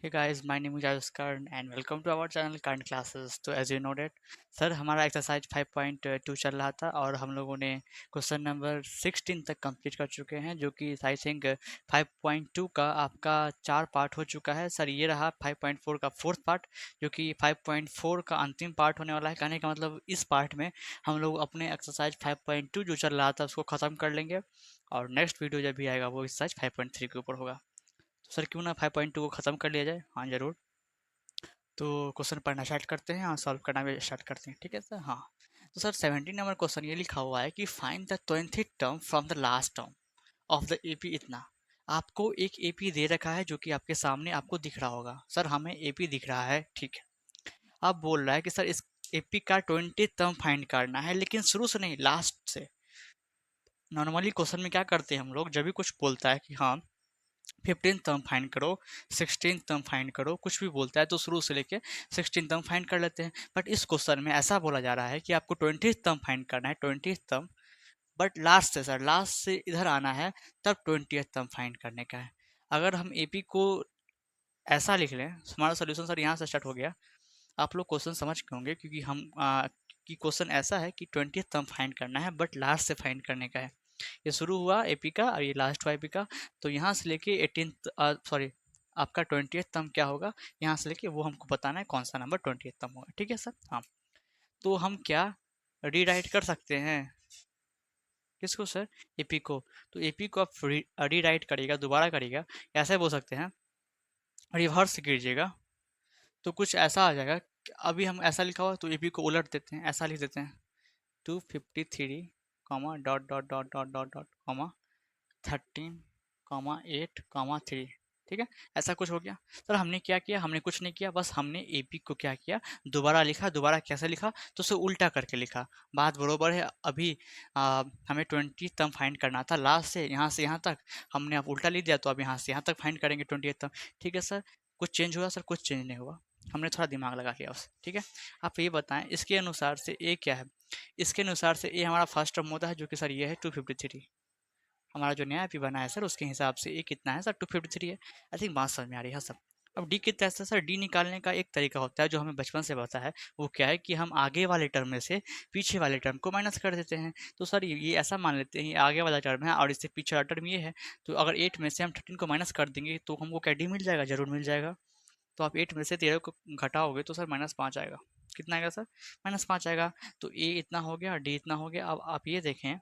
Hey guys, my name is Ayush Karan and welcome to our channel Current Classes। तो as you know that sir हमारा exercise 5.2 चल रहा था और हम लोगों ने क्वेश्चन नंबर 16 तक कंप्लीट कर चुके हैं, जो कि आई थिंक 5.2 का आपका 4 पार्ट हो चुका है। सर ये रहा 5.4 का फोर्थ पार्ट, जो कि 5.4 का अंतिम पार्ट होने वाला है। कहने का मतलब इस पार्ट में हम लोग अपने एक्सरसाइज 5.2 जो चल रहा था उसको ख़त्म कर लेंगे और नेक्स्ट वीडियो जब भी आएगा वो एक्सरसाइज 5.3 के ऊपर होगा। तो सर क्यों ना 5.2 को ख़त्म कर लिया जाए। हाँ ज़रूर। तो क्वेश्चन पढ़ना स्टार्ट करते हैं और सॉल्व करना भी स्टार्ट करते हैं, ठीक है सर। हाँ, तो सर 17 नंबर क्वेश्चन ये लिखा हुआ है कि find the 20th term from the last term of the AP. इतना आपको एक एपी दे रखा है जो कि आपके सामने आपको दिख रहा होगा। सर हमें एपी दिख रहा है, ठीक है। अब बोल रहा है कि सर इस एपी का 20th टर्म फाइंड करना है, लेकिन शुरू से नहीं, लास्ट से। नॉर्मली क्वेश्चन में क्या करते हैं हम लोग, जब भी कुछ बोलता है कि हाँ 15 टर्म फाइंड करो, 16 टर्म फाइंड करो, कुछ भी बोलता है तो शुरू से लेके 16 टर्म फाइंड कर लेते हैं। बट इस क्वेश्चन में ऐसा बोला जा रहा है कि आपको 20 टर्म फाइंड करना है, 20 टर्म, बट लास्ट से। सर लास्ट से इधर आना है, तब 20 टर्म फाइंड करने का है। अगर हम एपी को ऐसा लिख लें, हमारा सोल्यूशन सर यहाँ से स्टार्ट हो गया। आप लोग क्वेश्चन समझ के होंगे क्योंकि कि क्वेश्चन ऐसा है कि 20 टर्म फाइंड करना है बट लास्ट से फाइंड करने का है। ये शुरू हुआ एपी का और ये लास्ट हुआ एपी का। तो यहाँ से लेके 18th, सॉरी, आपका 20th टर्म क्या होगा, यहाँ से लेके वो हमको बताना है कौन सा नंबर 20th टर्म होगा, ठीक है सर। हाँ, तो हम क्या रीराइट कर सकते हैं, किसको सर, एपी को। तो एपी को आप रीराइट करिएगा, दोबारा करिएगा, ऐसे बोल सकते हैं, रिवर्स कीजिएगा तो कुछ ऐसा आ जाएगा। अभी हम ऐसा लिखा हुआ तो एपी को उलट देते हैं, ऐसा लिख देते हैं 253 comma dot dot dot dot dot dot comma 13,8,3, ठीक है। ऐसा कुछ हो गया। सर हमने क्या किया, हमने कुछ नहीं किया, बस हमने एपी को क्या किया, दोबारा लिखा। दोबारा कैसे लिखा, तो उसे उल्टा करके लिखा। बात बरोबर है। अभी हमें 20 टर्म फाइंड करना था लास्ट से यहाँ तक, हमने अब उल्टा लिख दिया, तो अब यहाँ से यहाँ तक फाइंड करेंगे 20 टर्म, ठीक है सर। कुछ चेंज हुआ सर, कुछ चेंज नहीं हुआ, हमने थोड़ा दिमाग लगा लिया उसे, ठीक है। आप ये बताएं इसके अनुसार से ए क्या है। इसके अनुसार से ए हमारा फर्स्ट टर्म होता है, जो कि सर ये है 253। हमारा जो नया एपी बना है सर उसके हिसाब से ए कितना है सर, 253 है। आई थिंक बात समझ में आ रही है सर। अब डी कितना है सर, डी निकालने का एक तरीका होता है जो हमें बचपन से पता है। वो क्या है कि हम आगे वाले टर्म में से पीछे वाले टर्म को माइनस कर देते हैं। तो सर ये ऐसा मान लेते हैं, ये आगे वाला टर्म है और इससे पीछे वाला टर्म ये है। तो अगर 8 में से हम 13 को माइनस कर देंगे तो हमको क्या डी मिल जाएगा, जरूर मिल जाएगा। तो आप 8 में से 13 को घटाओगे तो सर -5 आएगा। कितना आएगा सर, -5 आएगा। तो ए इतना हो गया, डी इतना हो गया। अब आप ये देखें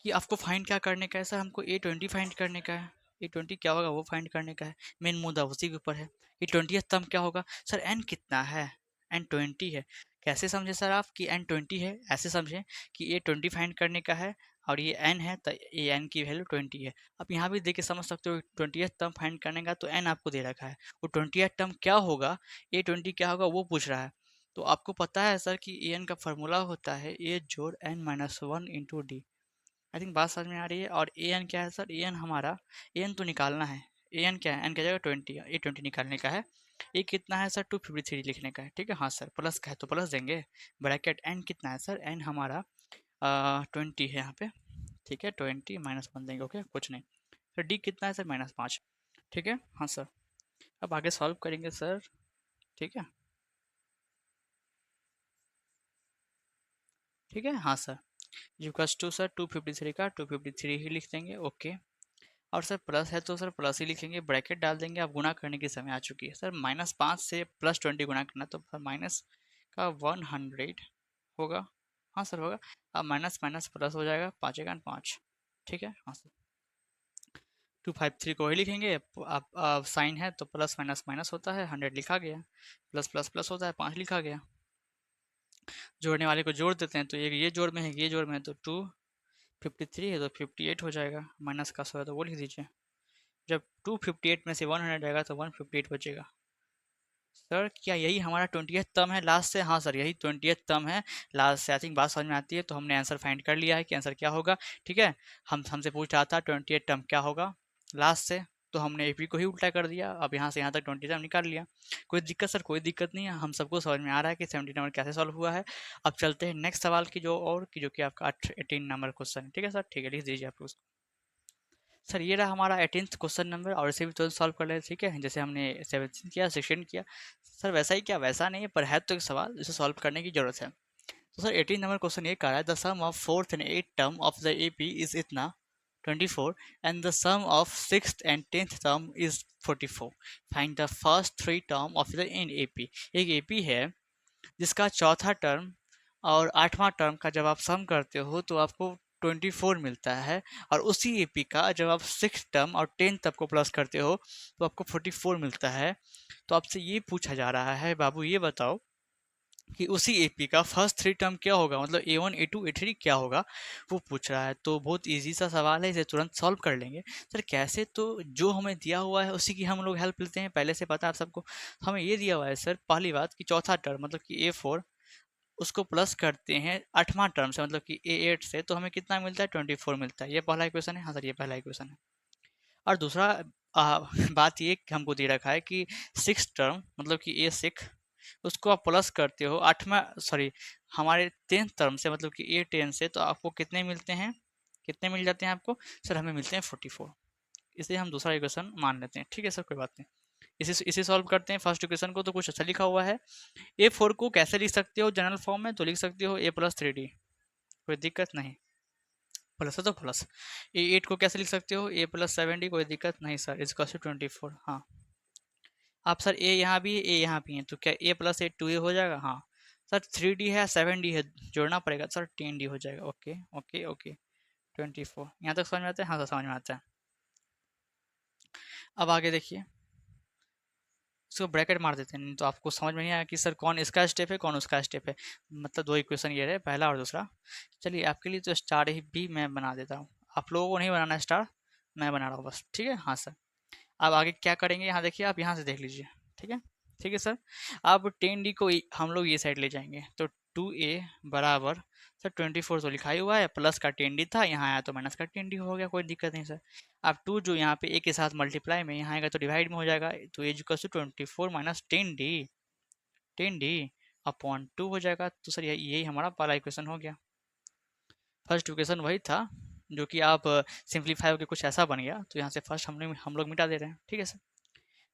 कि आपको फाइंड क्या करने का है सर, हमको A20 फाइंड करने का है। A20 क्या होगा वो फाइंड करने का है, मेन मुद्दा उसी के ऊपर है। A20th टर्म क्या होगा सर, n कितना है, n20 है। कैसे समझे सर आप कि n20 है, ऐसे समझें कि A20 फाइंड करने का है और ये n है, तो ये n की वैल्यू 20 है। आप यहाँ भी देख के समझ सकते हो, 20th टर्म फाइंड करने का, तो n आपको दे रखा है, वो 20th टर्म क्या होगा, A20 क्या होगा वो पूछ रहा है। तो आपको पता है सर कि an का फॉर्मूला होता है a जोड़ n-1 into D. I think बात समझ में आ रही है। और ए एन क्या है सर, ए एन हमारा, ए एन तो निकालना है। ए एन क्या है, एन क्या जगह 20, A20 निकालने का है। ए कितना है सर, 253 लिखने का है, ठीक है। हाँ सर, प्लस का है तो प्लस देंगे, ब्रैकेट एन कितना है सर, एन हमारा 20 है यहाँ पे, ठीक है। 20 -1 देंगे, ओके, कुछ नहीं। फिर डी कितना है सर, -5, ठीक है। हाँ सर, अब आगे सॉल्व करेंगे सर, ठीक है, ठीक है। हाँ सर, इक्वल्स टू सर 253 का 253 ही लिख देंगे, ओके। और सर प्लस है तो सर प्लस ही लिखेंगे, ब्रैकेट डाल देंगे। अब गुणा करने की समय आ चुकी है सर, -5 से +20 गुणा करना, तो माइनस का 100 होगा। हाँ सर होगा। अब माइनस माइनस प्लस हो जाएगा, 5 ठीक है। हाँ सर, 253 को ही लिखेंगे। अब साइन है तो प्लस माइनस माइनस होता है, 100 लिखा गया, प्लस प्लस प्लस होता है, 5 लिखा गया। जोड़ने वाले को जोड़ देते हैं, तो एक ये जोड़ में है, ये जोड़ में है, तो 253 है तो 58 हो जाएगा। माइनस का 100 है तो वो लिख दीजिए। जब 258 में से 100 जाएगा तो 158 बचेगा। सर क्या यही हमारा 20th टर्म है लास्ट से? हाँ सर, यही 20th टर्म है लास्ट से। आई थिंक बात समझ में आती है। तो हमने आंसर फाइंड कर लिया है कि आंसर क्या होगा, ठीक है। हमसे पूछ रहा था 20th टर्म क्या होगा लास्ट से, तो हमने एपी को ही उल्टा कर दिया। अब यहाँ से यहाँ तक 20 टर्म निकाल लिया। कोई दिक्कत सर? कोई दिक्कत नहीं है, हम सबको समझ में आ रहा है कि 17 नंबर कैसे सॉल्व हुआ है। अब चलते हैं नेक्स्ट सवाल की जो कि आपका 18 नंबर क्वेश्चन है, ठीक है सर। ठीक है, लिख दीजिए आप उसको। सर ये रहा हमारा 18th क्वेश्चन नंबर और इसे भी तुरंत सॉल्व कर लेते, ठीक है, जैसे हमने 17 किया 16 किया। सर वैसा ही क्या, वैसा नहीं है पर है तो एक सवाल इसे सॉल्व करने की जरूरत है। तो सर 18 नंबर क्वेश्चन ये कह रहा है the sum of fourth and eight term of the AP is इतना 24 and the sum of sixth and tenth term is 44। Find the first three term of the in AP. एक AP है जिसका चौथा term और आठवां term का जब आप सम करते हो तो आपको 24 मिलता है, और उसी एपी का जब आप सिक्स टर्म और 10 तक को प्लस करते हो तो आपको 44 मिलता है। तो आपसे ये पूछा जा रहा है बाबू ये बताओ कि उसी एपी का फर्स्ट थ्री टर्म क्या होगा, मतलब A1 A2 A3 क्या होगा, वो पूछ रहा है। तो बहुत इजी सा सवाल है, इसे तुरंत सॉल्व कर लेंगे। सर कैसे, तो जो हमें दिया हुआ है उसी की हम लोग हेल्प लेते हैं, पहले से पता है आप सबको। हमें ये दिया हुआ है सर, पहली बात कि चौथा टर्म मतलब कि A4 उसको प्लस करते हैं आठवां टर्म से मतलब कि A8 से, तो हमें कितना मिलता है 24 मिलता है। ये पहला इक्वेशन है, हाँ सर ये पहला इक्वेशन है। और दूसरा आ, बात ये कि हमको दे रखा है कि सिक्स टर्म मतलब कि A6 उसको आप प्लस करते हो आठवां सॉरी हमारे 10th टर्म से मतलब कि A10 से, तो आपको कितने मिलते हैं, कितने मिल जाते हैं आपको। सर हमें मिलते हैं 44। इसे हम दूसरा इक्वेशन मान लेते हैं, ठीक है सर कोई बात नहीं। इसे सॉल्व करते हैं फर्स्ट इक्वेशन को, तो कुछ अच्छा लिखा हुआ है। A4 को कैसे लिख सकते हो जनरल फॉर्म में, तो लिख सकते हो A+3D, कोई दिक्कत नहीं, प्लस है तो प्लस। A8 को कैसे लिख सकते हो A+7D, कोई दिक्कत नहीं सर, इज 24। हाँ आप सर ए यहाँ भी है ए यहाँ भी है, तो क्या A+8 2A हो जाएगा। हाँ सर 3D है 7D है, जोड़ना पड़ेगा सर 10D हो जाएगा। ओके ओके ओके 24 यहाँ तक समझ में आता है, हाँ सर समझ में आता है। अब आगे देखिए, इसको ब्रैकेट मार देते हैं, नहीं तो आपको समझ में नहीं आया कि सर कौन इसका स्टेप है कौन उसका स्टेप है। मतलब दो इक्वेशन ये रहे, पहला और दूसरा। चलिए आपके लिए तो स्टार ही भी मैं बना देता हूँ, आप लोगों को नहीं बनाना स्टार, मैं बना रहा हूँ बस, ठीक है। हाँ सर अब आगे क्या करेंगे, यहाँ देखिए आप यहाँ से देख लीजिए, ठीक है। ठीक है सर, अब 10D को हम लोग ये साइड ले जाएंगे, तो 2A बराबर सर 24 तो लिखा ही हुआ है, प्लस का 10D था, यहाँ आया तो माइनस का 10D हो गया, कोई दिक्कत नहीं सर। अब 2 जो यहाँ पे ए के साथ मल्टीप्लाई में यहाँ आएगा तो डिवाइड में हो जाएगा, तो A equal to 24 minus 10D, 10D upon 2 हो जाएगा। तो सर यही हमारा पहला इक्वेशन हो गया। फर्स्ट इक्वेशन वही था जो कि आप सिंप्लीफाई होकर कुछ ऐसा बन गया, तो यहाँ से फर्स्ट हम लोग मिटा दे रहे हैं, ठीक है सर।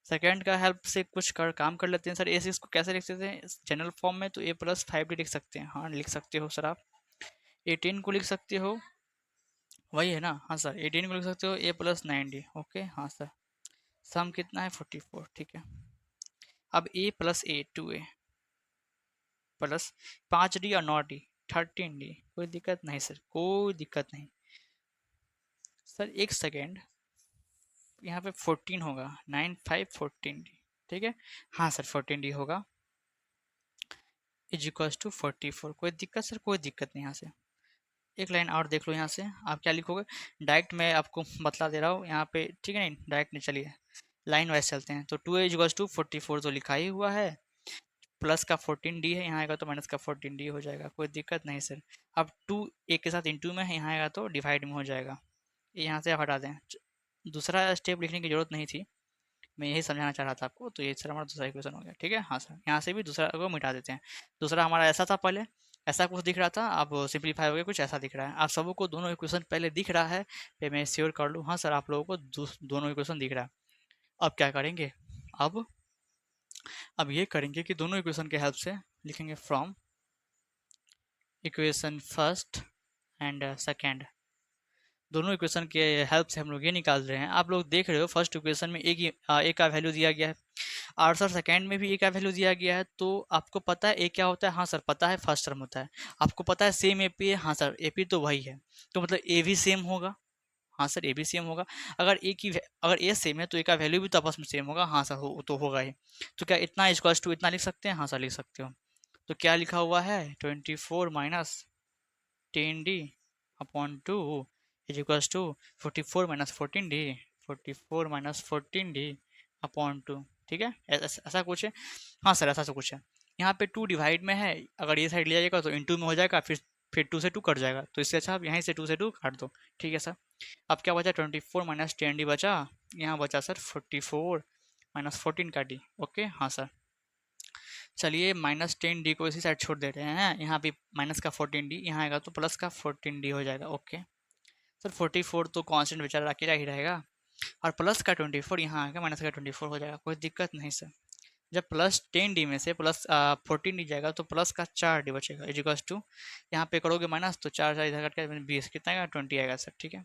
सेकेंड का हेल्प से कुछ काम कर लेते हैं सर। इसको कैसे लिख सकते हैं जनरल फॉर्म में, तो A+5D लिख सकते हैं, हाँ लिख सकते हो सर आप। 18 को लिख सकते हो, वही है ना, हाँ सर 18 को लिख सकते हो A+9D, ओके हाँ सर। सम कितना है 44, ठीक है। अब A+A 2A प्लस 5D और 9D 13D, कोई दिक्कत नहीं सर, कोई दिक्कत नहीं। सर एक सेकेंड, यहाँ पे 14 होगा, 9 5 14D, ठीक है। हाँ सर 14D होगा, इज इक्वल्स टू 44, कोई दिक्कत सर, कोई दिक्कत नहीं। यहाँ से एक लाइन और देख लो, यहाँ से आप क्या लिखोगे, डायरेक्ट मैं आपको बतला दे रहा हूँ यहाँ पे, ठीक है। नहीं डायरेक्ट नहीं, चलिए लाइन वाइज चलते हैं। तो 2A इक्वल्स टू 44 तो लिखा ही हुआ है, प्लस का 14D है, यहाँ आएगा तो माइनस का 14D हो जाएगा, कोई दिक्कत नहीं सर। अब 2 एक के साथ इंटू में है, यहाँ आएगा तो डिवाइड में हो जाएगा, ये यहाँ से आप हटा दें, दूसरा स्टेप लिखने की जरूरत नहीं थी, मैं यही समझाना चाह रहा था आपको। तो ये सर हमारा दूसरा इक्वेशन हो गया, ठीक है। हाँ सर यहाँ से भी दूसरा को मिटा देते हैं। दूसरा हमारा ऐसा था पहले, ऐसा कुछ दिख रहा था, अब सिंप्लीफाई हो गया कुछ ऐसा दिख रहा है। आप सबको दोनों इक्वेशन पहले दिख रहा है, फिर मैं श्योर कर लूँ, हाँ सर आप लोगों को दोनों इक्वेशन दिख रहा है। अब क्या करेंगे, अब अब ये करेंगे कि दोनों इक्वेशन के हेल्प से लिखेंगे from equation first and second. दोनों इक्वेशन के हेल्प से हम लोग ये निकाल रहे हैं, आप लोग देख रहे हो फर्स्ट इक्वेशन में ए का वैल्यू दिया गया है, और सर सेकेंड में भी ए का वैल्यू दिया गया है। तो आपको पता है ए क्या होता है, हाँ सर पता है फर्स्ट टर्म होता है। आपको पता है सेम एपी है, हाँ सर एपी तो वही है, तो मतलब ए भी सेम होगा, हाँ सर ए भी सेम होगा। अगर ए सेम है तो ए का वैल्यू भी तो आपस में सेम होगा, हाँ सर तो होगा ही। तो क्या इतना इक्वल्स टू इतना लिख सकते हैं, हाँ सर लिख सकते हो। तो क्या लिखा हुआ है 24 minus 10D upon 2 is equals to 44 minus 14D, 44 minus 14D upon 2, ठीक है। ऐसा कुछ है, हाँ सर ऐसा कुछ है। यहाँ पे 2 डिवाइड में है, अगर ये साइड लिया जाएगा तो इनटू में हो जाएगा, फिर 2 से 2 कट जाएगा, तो इससे अच्छा आप यहीं से 2 से 2 काट दो, ठीक है सर। अब क्या बचा 24 माइनस 10D बचा, यहाँ बचा सर 44 माइनस 14 का D, ओके हाँ सर। चलिए -10D को इसी साइड छोड़ दे रहे हैं, यहाँ भी माइनस का 14D, यहाँ आएगा तो प्लस का 14D हो जाएगा, ओके। सर 44 तो कांस्टेंट बेचारा अकेला ही रहेगा, और प्लस का 24 यहाँ आएगा, माइनस का 24 हो जाएगा, कोई दिक्कत नहीं सर। जब प्लस 10D में से प्लस 14D जाएगा तो प्लस का 4D बचेगा इजिकल्स टू, यहाँ पे करोगे माइनस तो 4 4 इधर कट के 20 कितना आएगा 20 आएगा सर, ठीक है।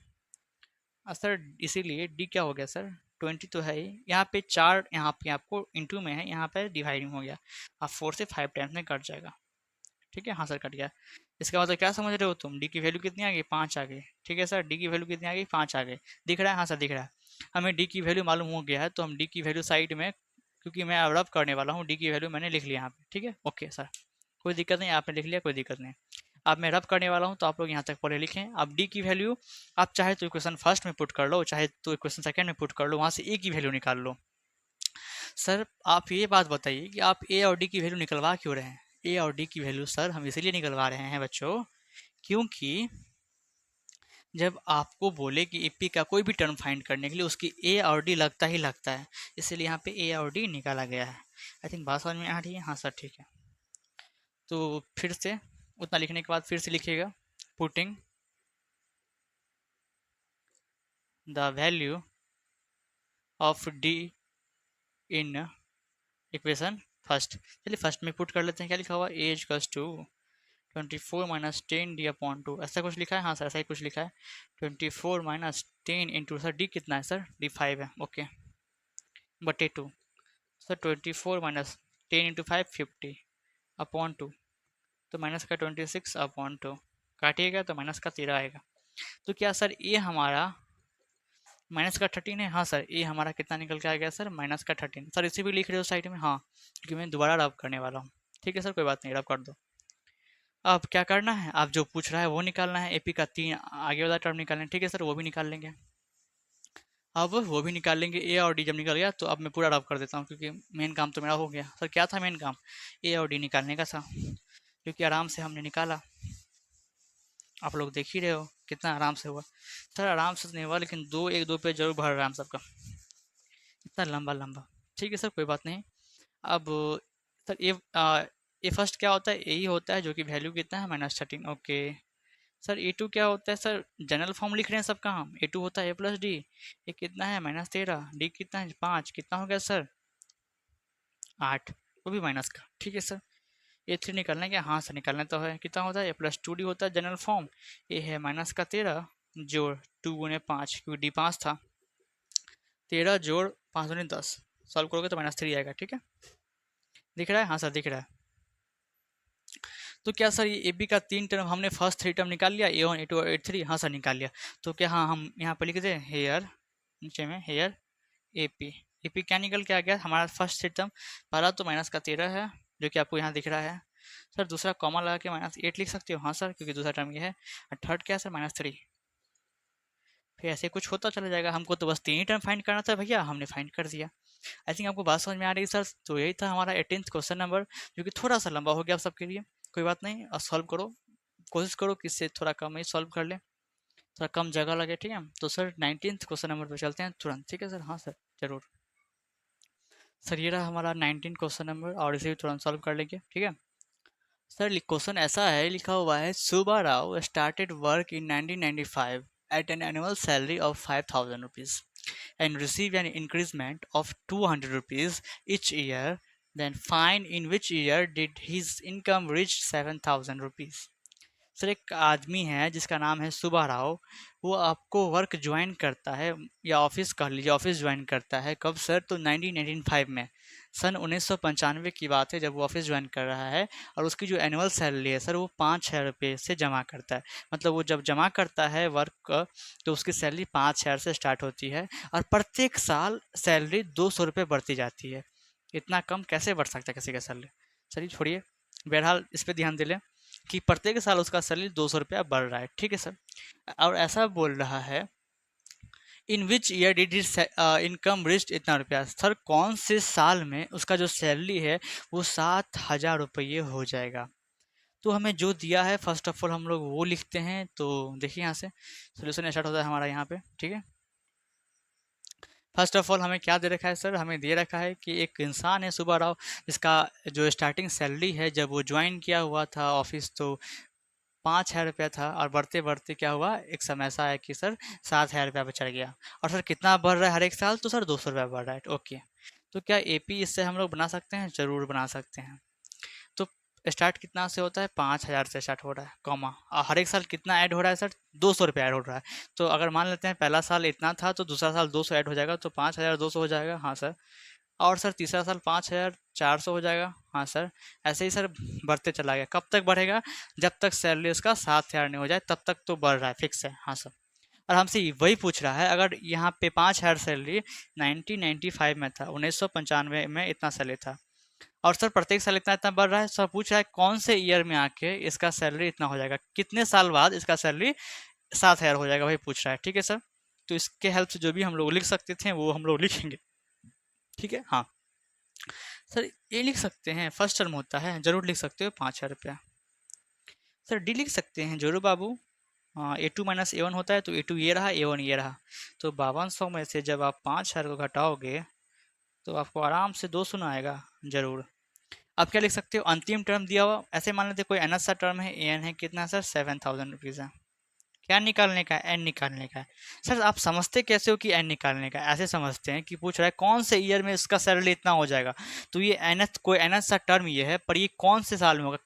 सर इसीलिए डी क्या हो गया सर 20 तो है ही, यहाँ पे 4 यहाँ पे आपको इंटू में है, यहाँ पे डिवाइडिंग हो गया, आप 4 से 5 टाइम्स में कट जाएगा, ठीक है। हाँ सर कट गया। इसका मतलब क्या समझ रहे हो तुम, डी की वैल्यू कितनी आ गई 5 आ गई, ठीक है सर। डी की वैल्यू कितनी आ गई 5 आ गई, दिख रहा है, हाँ सर दिख रहा है। हमें डी की वैल्यू मालूम हो गया है तो हम डी की वैल्यू साइड में, क्योंकि मैं अब रब करने वाला हूँ, डी की वैल्यू मैंने लिख लिया यहाँ पे, ठीक है ओके सर, कोई दिक्कत नहीं, आपने लिख लिया कोई दिक्कत नहीं। अब मैं रब करने वाला हूँ तो आप लोग यहाँ तक पढ़े लिखें। अब डी की वैल्यू आप चाहे तो इक्वेशन फर्स्ट में पुट कर लो, चाहे तो इक्वेशन सेकंड में पुट कर लो, वहाँ से ए की वैल्यू निकाल लो। सर आप ये बात बताइए कि आप ए और डी की वैल्यू निकलवा क्यों रहे हैं। ए और डी की वैल्यू सर हम इसीलिए निकलवा रहे हैं बच्चों, क्योंकि जब आपको बोले कि एपी का कोई भी टर्म फाइंड करने के लिए उसकी ए और डी लगता ही लगता है, इसलिए यहाँ पे ए और डी निकाला गया है। आई थिंक बात समझ में आ रही है, हाँ सर ठीक है। तो फिर से उतना लिखने के बाद फिर से लिखिएगा, putting the value of D in equation first. चलिए फर्स्ट में पुट कर लेते हैं, क्या लिखा हुआ ए इक्वल्स टू 24 माइनस 10d/2, ऐसा कुछ लिखा है, हाँ सर ऐसा ही कुछ लिखा है। 24 माइनस 10 इंटू सर डी कितना है सर, डी 5 है, ओके, बटे 2। सर 24 माइनस 10 इंटू 5 50/2, तो माइनस का 26/2, काटिएगा तो माइनस का 13 आएगा। तो क्या सर ये हमारा माइनस का 13 है, हाँ सर ये हमारा कितना निकल के आ गया सर, माइनस का 13। सर इसी भी लिख रहे हो साइड में, हाँ क्योंकि मैं दोबारा रब करने वाला हूँ, ठीक है सर कोई बात नहीं, रब कर दो। अब क्या करना है, आप जो पूछ रहा है वो निकालना है, एपी का 3 आगे वाला टर्म निकालना है, ठीक है सर वो भी निकाल लेंगे। अब वो भी निकाल लेंगे, ए और डी जब निकल गया तो अब मैं पूरा रब कर देता हूँ, क्योंकि मेन काम तो मेरा हो गया। सर क्या था मेन काम, ए और डी निकालने का था, क्योंकि आराम से हमने निकाला, आप लोग देख ही रहे हो कितना आराम से हुआ। सर आराम से नहीं हुआ, लेकिन दो एक दो पे जरूर भर रहा है हम सबका, इतना लंबा लंबा, ठीक है सर कोई बात नहीं। अब सर ए फर्स्ट क्या होता है, ए ही होता है, जो कि वैल्यू कितना है -13, ओके। सर ए टू क्या होता है सर, जनरल फॉर्म लिख रहे हैं सबका हम, ए टू होता है ए प्लस डी, ए कितना है -13, डी कितना है 5, कितना हो गया सर 8, वो भी माइनस का, ठीक है सर। ए थ्री निकालना है क्या, हाँ सर निकालना तो है, कितना होता है ए प्लस 2d होता है जनरल फॉर्म, ए है माइनस का 13 जोड़ 2 गुने 5, क्योंकि डी 5 था, 13 जोड़ 5 दूनी 10, सॉल्व करोगे तो -3 आएगा, ठीक है दिख रहा है, हाँ सर दिख रहा है। तो क्या सर ये ए बी का 3 टर्म हमने फर्स्ट 3 टर्म निकाल लिया, ए 1 ए 2 और ए 3, हाँ सर निकाल लिया। तो क्या हाँ हम यहाँ पर लिख दें हेयर, नीचे में here A P, A P क्या निकल के आ गया हमारा फर्स्ट 3 टर्म, पहला तो माइनस का 13 है जो कि आपको यहाँ दिख रहा है। सर दूसरा कॉमा लगा के -8 लिख सकते हो, हाँ सर क्योंकि दूसरा टर्म ये है, और थर्ड क्या है सर -3, फिर ऐसे कुछ होता चला जाएगा। हमको तो बस 3 ही टर्म फाइंड करना था भैया, हमने फाइंड कर दिया। आई थिंक आपको बात समझ में आ रही है सर। तो यही था हमारा 18th क्वेश्चन नंबर, जो कि थोड़ा सा लंबा हो गया आप सबके लिए, कोई बात नहीं, और सॉल्व करो, कोशिश करो कि इससे थोड़ा कम ही सॉल्व कर ले, थोड़ा कम जगह लगे, ठीक है। तो सर 19th क्वेश्चन नंबर पे चलते हैं तुरंत, ठीक है सर, हाँ सर जरूर। सर ये रहा हमारा 19 क्वेश्चन नंबर, और इसे भी तुरंत सॉल्व कर लेंगे, ठीक है। सर क्वेश्चन ऐसा है, लिखा हुआ है Subba Rao started work in 1995 at an annual salary of 5,000 rupees and received an increment of 200 rupees each year. Then find in which year did his income reach 7,000 rupees. Sir एक आदमी है जिसका नाम है सुब्बा राव, वो आपको वर्क ज्वाइन करता है, या ऑफिस कह लीजिए, ऑफिस ज्वाइन करता है कब सर, तो 1995 में, सन 1995 की बात है जब वो ऑफिस ज्वाइन कर रहा है। और उसकी जो एनुअल सैलरी है सर वो 5,000 रुपये से जमा करता है, मतलब वो जब जमा करता है वर्क तो उसकी सैलरी 5,000 से स्टार्ट होती है, और प्रत्येक साल सैलरी 200 रुपये बढ़ती जाती है। इतना कम कैसे बढ़ सकता है किसी का सैलरी, सर ये छोड़िए, बहरहाल इस पर ध्यान दे लें कि प्रत्येक साल उसका सैलरी 200 रुपया बढ़ रहा है, ठीक है सर। और ऐसा बोल रहा है in which year did his income reached इतना रुपया, सर कौन से साल में उसका जो सैलरी है वो 7,000 रुपये हो जाएगा। तो हमें जो दिया है फर्स्ट ऑफ ऑल हम लोग वो लिखते हैं। तो देखिए यहाँ से सोल्यूशन स्टार्ट होता है हमारा यहाँ पे, ठीक है। फर्स्ट ऑफ ऑल हमें क्या दे रखा है सर, हमें दे रखा है कि एक इंसान है सुब्बा राव, जिसका जो स्टार्टिंग सैलरी है जब वो ज्वाइन किया हुआ था ऑफिस, तो 5,000 रुपया था और बढ़ते बढ़ते क्या हुआ, एक समय ऐसा है कि सर 7,000 रुपया पे चढ़ गया। और सर कितना बढ़ रहा है हर एक साल, तो सर 200 रुपया बढ़ रहा है। ओके, तो क्या एपी इससे हम लोग बना सकते हैं? जरूर बना सकते हैं। तो स्टार्ट कितना से होता है, 5,000 से स्टार्ट हो रहा है, कॉमा, और हर एक साल कितना ऐड हो रहा है सर, 200 रुपया ऐड हो रहा है। तो अगर मान लेते हैं पहला साल इतना था तो दूसरा साल 200 ऐड हो जाएगा, तो 5,200 हो जाएगा। हाँ सर। और सर तीसरा साल 5,400 हो जाएगा। हाँ सर। ऐसे ही सर बढ़ते चला गया। कब तक बढ़ेगा? जब तक सैलरी उसका 7,000 नहीं हो जाए तब तक तो बढ़ रहा है, फिक्स है। हाँ सर। और हमसे वही पूछ रहा है, अगर यहाँ पे 5,000 सैलरी 1995 में था, 1995 में इतना सैलरी था, और सर प्रत्येक साल इतना इतना बढ़ रहा है। सर पूछ रहा है कौन से ईयर में आके इसका सैलरी इतना हो जाएगा, कितने साल बाद इसका सैलरी 7,000 हो जाएगा, वही पूछ रहा है। ठीक है सर। तो इसके हेल्प से जो भी हम लोग लिख सकते थे वो हम लोग लिखेंगे। ठीक है। हाँ सर, ये लिख सकते हैं, फर्स्ट टर्म होता है, जरूर लिख सकते हो 5,000 रुपया। सर डी लिख सकते हैं, जरूर बाबू। A2 - A1 होता है, तो A2 ये रहा, A1 ये रहा। तो 5200 में से जब आप 5,000 को घटाओगे तो आपको आराम से 2 शून्य आएगा, जरूर। अब क्या लिख सकते हो, अंतिम टर्म दिया हुआ, ऐसे मान लेते कोई एन सा टर्म है, एन है कितना सर, 7,000 रुपीज़ है। क्या निकालने का है? एन निकालने का है। सर आप समझते कैसे हो कि एन निकालने का है? ऐसे समझते हैं कि पूछ रहा है कौन से ईयर में इसका सैलरी इतना हो जाएगा। तो ये एन कोई एन सा टर्म ये है, पर ये कौन से साल में होगा,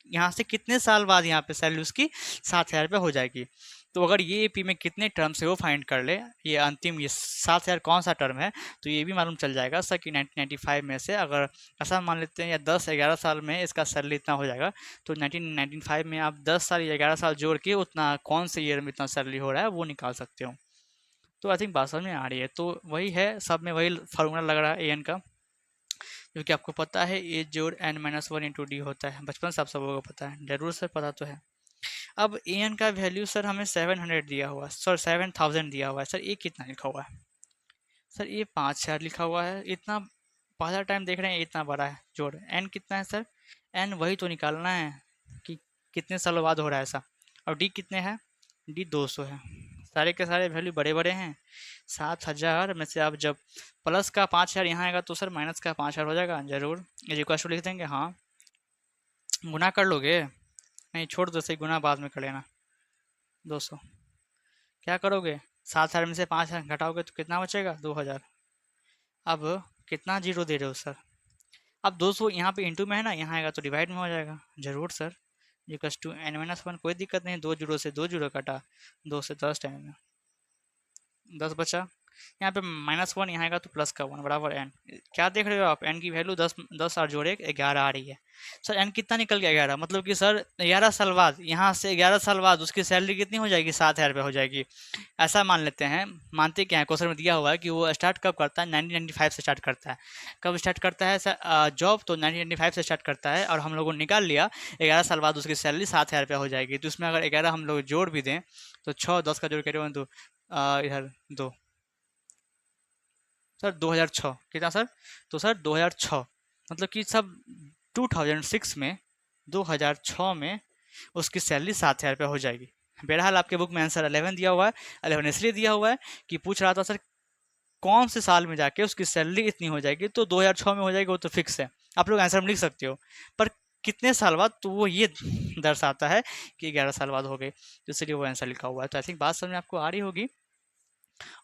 यहाँ से कितने साल बाद यहाँ पे सैलरी उसकी 7,000 रुपये हो जाएगी। तो अगर ये एपी में कितने टर्म से वो फाइंड कर ले, ये अंतिम ये 7,000 कौन सा टर्म है, तो ये भी मालूम चल जाएगा सर कि 1995 में से अगर ऐसा मान लेते हैं या 10-11 साल में इसका सैलरी इतना हो जाएगा, तो 1995 में आप 10 साल या 11 साल जोड़ के उतना कौन से ईयर में इतना सैलरी हो रहा है वो निकाल सकते हो। तो आई थिंक बात समझ में आ रही है। तो वही है, सब में वही फार्मूला लग रहा है ए एन का, क्योंकि आपको पता है ए जोड़ n-1 × d होता है, बचपन से आप सबको को पता है, जरूर सर पता तो है। अब ए एन का वैल्यू सर हमें 700 दिया हुआ है, सर 7,000 दिया हुआ है। सर ये कितना लिखा हुआ है? सर ये 5,000 लिखा हुआ है। इतना पहला टाइम देख रहे हैं, इतना बड़ा है जोड़। एन कितना है सर? एन वही तो निकालना है कि कितने सालों बाद हो रहा है ऐसा। और डी कितने हैं? डी 200 है। सारे के सारे वैल्यू बड़े बड़े हैं। 7,000 में से आप जब प्लस का 5,000 यहाँ आएगा तो सर माइनस का 5,000 हो जाएगा, जरूर। ये इक्वल टू लिख देंगे। हाँ, गुना कर लोगे? नहीं, छोड़ दो, सही, गुना बाद में कर लेना। 200 क्या करोगे, 7,000 में से 5,000 घटाओगे तो कितना बचेगा, 2,000। अब कितना जीरो दे रहे हो सर? अब 200 यहाँ पे इंटू में है ना, यहाँ आएगा तो डिवाइड में हो जाएगा, जरूर सर। इक्वल्स टू n-1, कोई दिक्कत नहीं, 2 जीरो से 2 जीरो कटा, 2 से 10 टाइम 10 बचा। यहाँ पे -1 यहाँ आएगा तो प्लस का 1 बराबर n। क्या देख रहे हो आप, n की वैल्यू 10 और जोड़े 11 आ रही है। सर n कितना निकल गया, 11, मतलब कि सर 11 साल बाद, यहाँ से 11 साल बाद उसकी सैलरी कितनी हो जाएगी, 7,000 रुपये हो जाएगी। ऐसा मान लेते हैं, मानते क्या है, क्वेश्चन में दिया हुआ है कि वो स्टार्ट कब करता है, 1995 से स्टार्ट करता है। कब स्टार्ट करता है सर जॉब, तो 1995 से स्टार्ट करता है, और हम लोगों ने निकाल लिया 11 साल बाद उसकी सैलरी 7,000 रुपये हो जाएगी। तो उसमें अगर 11 हम लोग जोड़ भी दें तो 6 10 का जोड़ करें तो इधर 2, सर 2006 कितना सर, तो सर 2006, मतलब कि सब 2006 में, 2006 में उसकी सैलरी 7,000 रुपये हो जाएगी। बहरहाल आपके बुक में आंसर 11 दिया हुआ है। 11 इसलिए दिया हुआ है कि पूछ रहा था सर कौन से साल में जाके उसकी सैलरी इतनी हो जाएगी, तो 2006 में हो जाएगी, वो तो फिक्स है, आप लोग आंसर में लिख सकते हो। पर कितने साल बाद, तो वो ये दर्शाता है कि 11 साल बाद हो गए, तो इसलिए वो आंसर लिखा हुआ है। तो आई थिंक बात समझ में आपको आ रही होगी।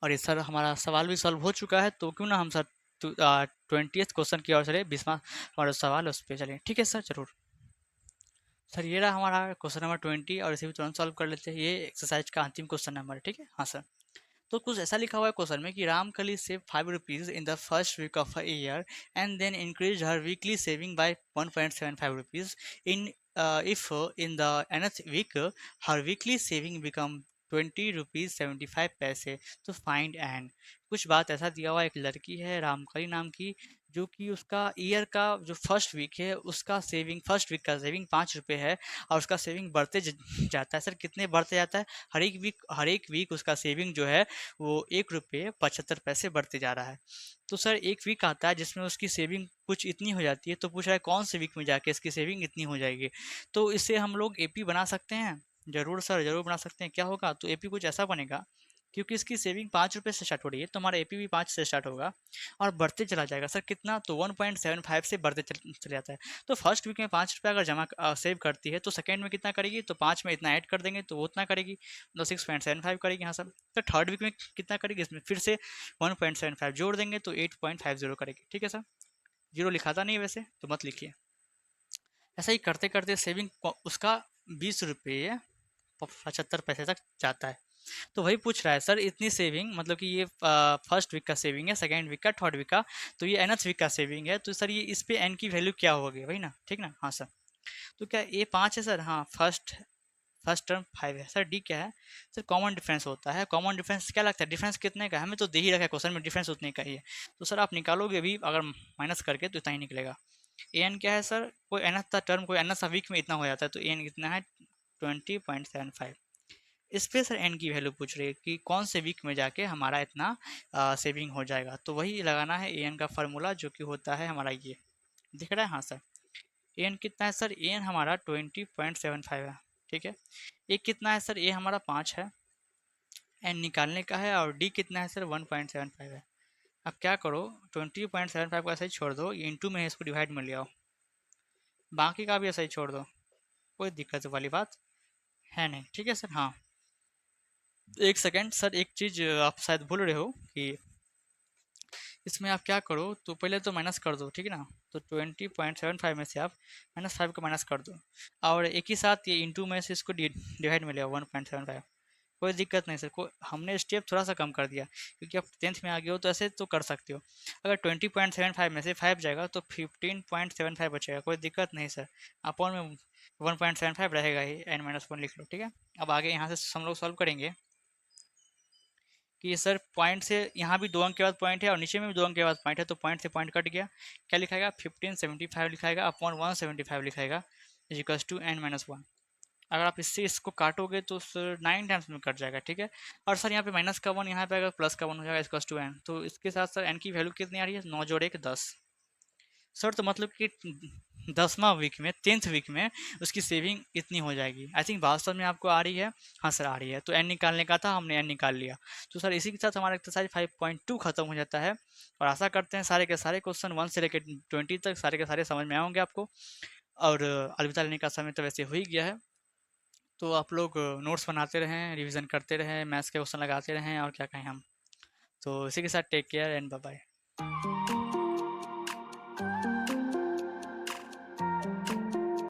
और ये सर हमारा सवाल भी सॉल्व हो चुका है, तो क्यों ना हम सर 20th क्वेश्चन की ओर चले, 20वां हमारा सवाल उस पर चले। ठीक है सर, जरूर। सर ये रहा हमारा क्वेश्चन नंबर 20, और इसे भी तुरंत सॉल्व कर लेते हैं। ये एक्सरसाइज का अंतिम क्वेश्चन नंबर है, ठीक है। हाँ सर। तो कुछ ऐसा लिखा हुआ है क्वेश्चन में कि Ramkali save 5 rupees in the first week of a year and then increase her weekly saving by 1.75 rupees in if in the nth week her weekly saving become 20 rupees 75 पैसे, तो फाइंड एंड। कुछ बात ऐसा दिया हुआ, एक लड़की है रामकली नाम की, जो कि उसका ईयर का जो फर्स्ट वीक है उसका सेविंग, फर्स्ट वीक का सेविंग 5 रुपये है, और उसका सेविंग बढ़ते जाता है। सर कितने बढ़ते जाता है, हर एक वीक उसका सेविंग जो है वो 1 रुपये 75 पैसे बढ़ते जा रहा है। तो सर एक वीक आता है जिसमें उसकी सेविंग कुछ इतनी हो जाती है, तो पूछ रहा है कौन से वीक में जाके इसकी सेविंग इतनी हो जाएगी। तो इससे हम लोग एपी बना सकते हैं, जरूर सर, जरूर बना सकते हैं। क्या होगा, तो एपी कुछ ऐसा बनेगा क्योंकि इसकी सेविंग 5 रुपये से स्टार्ट हो रही है, तो हमारा एपी भी 5 से स्टार्ट होगा और बढ़ते चला जाएगा। सर कितना? तो 1.75 से बढ़ते चले जाता है। तो फर्स्ट वीक में 5 रुपये अगर सेव करती है, तो सेकेंड में कितना करेगी? तो 5 में इतना ऐड कर देंगे तो वो उतना करेगी, मतलब 6.75 करेगी। हाँ सर। तो थर्ड वीक में कितना करेगी? इसमें फिर से 1.75 जोड़ देंगे तो 8.50 करेगी। ठीक है सर, जीरो लिखाता नहीं है वैसे, तो मत लिखिए। ऐसा ही करते करते सेविंग उसका 20 रुपये 75 पैसे तक जाता है। तो वही पूछ रहा है सर, इतनी सेविंग मतलब कि ये फर्स्ट वीक का सेविंग है, सेकेंड वीक का, थर्ड वीक का, तो ये nth वीक का सेविंग है, तो सर ये इस पे एन की वैल्यू क्या होगी? वही ना, ठीक ना? हाँ सर। तो क्या ए 5 है सर? हाँ, फर्स्ट फर्स्ट टर्म 5 है सर। डी क्या है सर? कॉमन डिफरेंस होता है। कॉमन डिफरेंस क्या लगता है? डिफरेंस कितने का है? हमें तो दे ही रखा है क्वेश्चन में, डिफरेंस उतने का ही है। तो सर आप निकालोगे भी अगर माइनस करके तो इतना ही निकलेगा। ए एन क्या है सर? कोई nth टर्म कोई nth वीक में इतना हो जाता है, तो ए एन कितना है? 20.75। इस पे सर एन की वैल्यू पूछ रही है कि कौन से वीक में जाके हमारा इतना सेविंग हो जाएगा। तो वही लगाना है ए एन का फार्मूला, जो कि होता है हमारा ये, दिख रहा है? हाँ सर। ए एन कितना है सर? ए एन हमारा 20.75 है। ठीक है। ए कितना है सर? ए हमारा 5 है, एन निकालने का है। और डी कितना है सर? 1.75 है। अब क्या करो, 20.75 को ऐसे ही छोड़ दो, इंटू में इसको डिवाइड में ले आओ, बाकी का भी ऐसे ही छोड़ दो, कोई दिक्कत वाली बात है नहीं। ठीक है सर। हाँ, एक सेकेंड सर, एक चीज़ आप शायद भूल रहे हो कि इसमें आप क्या करो, तो पहले तो माइनस कर दो, ठीक है ना? तो 20.75 में से आप -5 को माइनस कर दो, और एक ही साथ ये इंटू में से इसको डिवाइड में ले आओ 1.75। कोई दिक्कत नहीं सर, कोई हमने स्टेप थोड़ा सा कम कर दिया क्योंकि आप 10th में आ गए हो, तो ऐसे तो कर सकते हो। अगर 20.75 में से 5 जाएगा तो 15.75 बचेगा, कोई दिक्कत नहीं सर। अपॉन में 1.75 रहेगा ही, n-1 लिख लो, ठीक है। अब आगे यहाँ से हम लोग सॉल्व करेंगे कि सर पॉइंट से यहाँ भी 2 अंक के बाद पॉइंट है और नीचे में भी 2 अंक के बाद पॉइंट है, तो पॉइंट से पॉइंट कट गया, क्या लिखाएगा? 1575 लिखाएगा अपॉन 175 लिखाएगा, इजिकल्स टू n-1। अगर आप इससे इसको काटोगे तो सर 9 टाइम्स में कट जाएगा, ठीक है। और सर यहाँ पे माइनस का 1 यहाँ पे अगर प्लस का 1 हो जाएगा, इजिकल्स टू n। तो इसके साथ सर n की वैल्यू कितनी आ रही है? 9 जोड़ 1 10 सर। तो मतलब कि 10वां वीक में, 10th वीक में उसकी सेविंग इतनी हो जाएगी। आई थिंक वास्तव में आपको आ रही है? हाँ सर आ रही है। तो एन निकालने का था, हमने एन निकाल लिया। तो सर इसी के साथ हमारा एक्सरसाइज 5.2 खत्म हो जाता है। और आशा करते हैं सारे के सारे क्वेश्चन 1 से लेकर 20 तक सारे के सारे समझ में आएंगे आपको। और अलविदा लेने का समय तो वैसे हो ही गया है, तो आप लोग नोट्स बनाते रहें, रिविजन करते रहें, मैथ्स के क्वेश्चन लगाते रहें, और क्या कहें हम। तो इसी के साथ take care and bye bye.